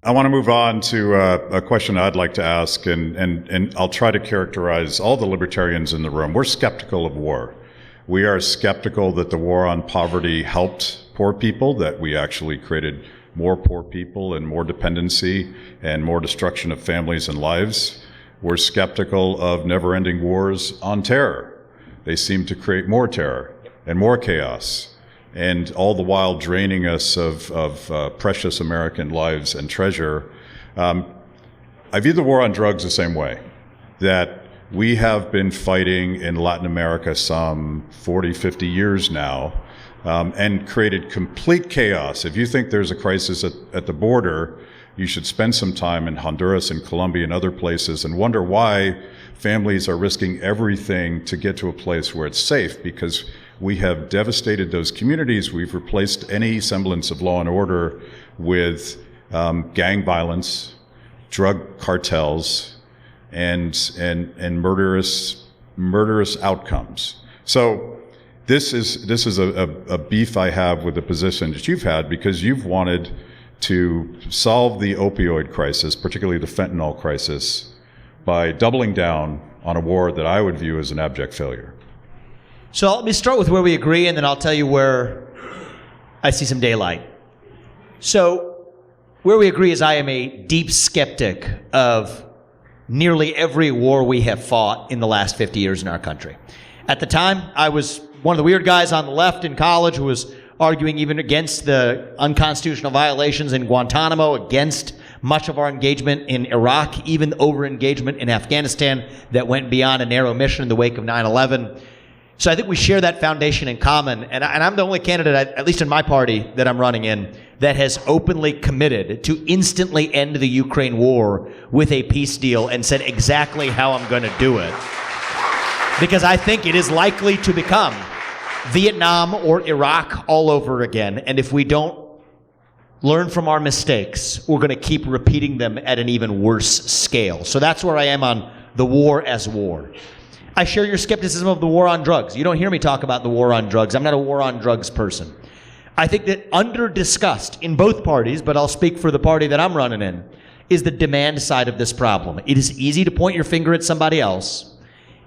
I want to move on to a question I'd like to ask, and I'll try to characterize all the libertarians in the room. We're skeptical of war. We are skeptical that the war on poverty helped poor people, that we actually created more poor people and more dependency and more destruction of families and lives. We're skeptical of never-ending wars on terror. They seem to create more terror and more chaos, and all the while draining us of precious American lives and treasure. I view the war on drugs the same way, that we have been fighting in Latin America some 40, 50 years now, and created complete chaos. If you think there's a crisis at the border, you should spend some time in Honduras and Colombia and other places and wonder why families are risking everything to get to a place where it's safe, because we have devastated those communities. We've replaced any semblance of law and order with gang violence, drug cartels, and murderous outcomes. So this is a beef I have with the position that you've had, because you've wanted to solve the opioid crisis, particularly the fentanyl crisis, by doubling down on a war that I would view as an abject failure. So let me start with where we agree, and then I'll tell you where I see some daylight. So where we agree is I am a deep skeptic of nearly every war we have fought in the last 50 years in our country. At the time, I was one of the weird guys on the left in college who was arguing even against the unconstitutional violations in Guantanamo, against much of our engagement in Iraq, even over-engagement in Afghanistan that went beyond a narrow mission in the wake of 9/11. So I think we share that foundation in common, and I'm the only candidate, at least in my party that I'm running in, that has openly committed to instantly end the Ukraine war with a peace deal and said exactly how I'm going to do it. Because I think it is likely to become Vietnam or Iraq all over again, and if we don't learn from our mistakes, we're going to keep repeating them at an even worse scale. So that's where I am on the war as war. I share your skepticism of the war on drugs. You don't hear me talk about the war on drugs. I'm not a war on drugs person. I think that under-discussed in both parties, but I'll speak for the party that I'm running in, is the demand side of this problem. It is easy to point your finger at somebody else.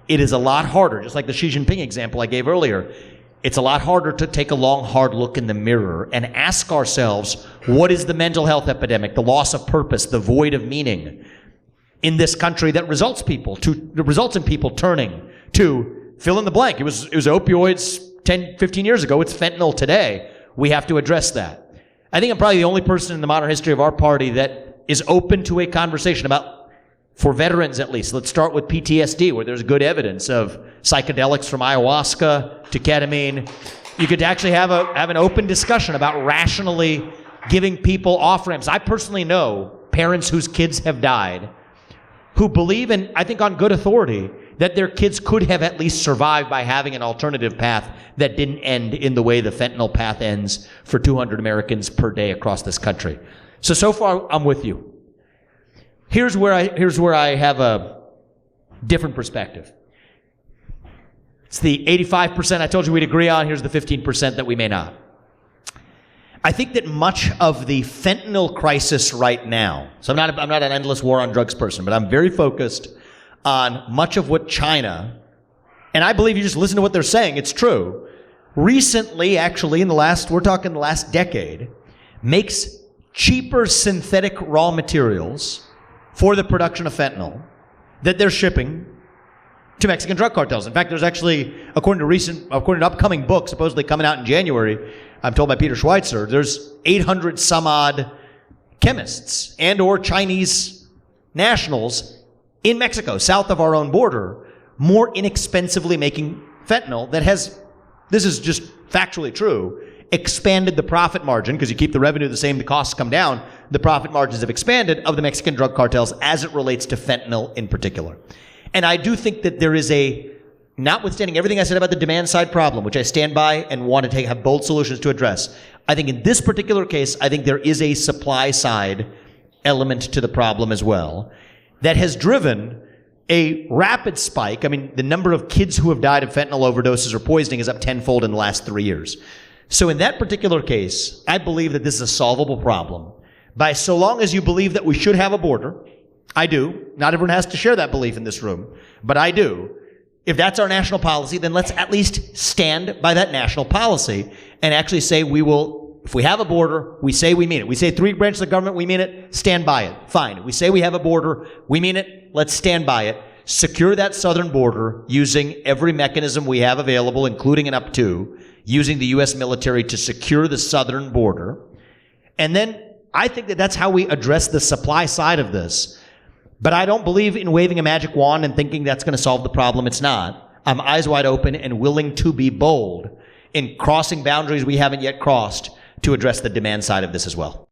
It is a lot harder, just like the Xi Jinping example I gave earlier. It's a lot harder to take a long, hard look in the mirror and ask ourselves, what is the mental health epidemic, the loss of purpose, the void of meaning in this country that results in people turning to fill in the blank. It was opioids 10, 15 years ago. It's fentanyl today. We have to address that. I think I'm probably the only person in the modern history of our party that is open to a conversation about, for veterans at least, let's start with PTSD, where there's good evidence of psychedelics from ayahuasca to ketamine. You could actually have an open discussion about rationally giving people off-ramps. I personally know parents whose kids have died who believe, and I think on good authority, that their kids could have at least survived by having an alternative path that didn't end in the way the fentanyl path ends for 200 Americans per day across this country. So far, I'm with you. Here's where I have a different perspective. It's the 85% I told you we'd agree on. Here's the 15% that we may not. I think that much of the fentanyl crisis right now, so I'm not an endless war on drugs person, but I'm very focused on much of what China, and I believe you just listen to what they're saying, it's true, recently, actually, we're talking the last decade, makes cheaper synthetic raw materials for the production of fentanyl that they're shipping to Mexican drug cartels. In fact, there's actually, according to upcoming books supposedly coming out in January, I'm told by Peter Schweitzer, there's 800 some odd chemists and or Chinese nationals in Mexico, south of our own border, more inexpensively making fentanyl that has, this is just factually true, expanded the profit margin, because you keep the revenue the same, the costs come down, the profit margins have expanded of the Mexican drug cartels as it relates to fentanyl in particular. And I do think that there is notwithstanding everything I said about the demand side problem, which I stand by and want to have bold solutions to address, I think in this particular case, I think there is a supply side element to the problem as well that has driven a rapid spike. I mean, the number of kids who have died of fentanyl overdoses or poisoning is up tenfold in the last 3 years. So in that particular case, I believe that this is a solvable problem by so long as you believe that we should have a border, I do. Not everyone has to share that belief in this room, but I do. If that's our national policy, then let's at least stand by that national policy and actually say we will, if we have a border, we say we mean it. We say 3 branches of government, we mean it, stand by it. Fine. We say we have a border, we mean it, let's stand by it. Secure that southern border using every mechanism we have available, including and up to using the U.S. military to secure the southern border. And then I think that that's how we address the supply side of this. But I don't believe in waving a magic wand and thinking that's going to solve the problem. It's not. I'm eyes wide open and willing to be bold in crossing boundaries we haven't yet crossed to address the demand side of this as well.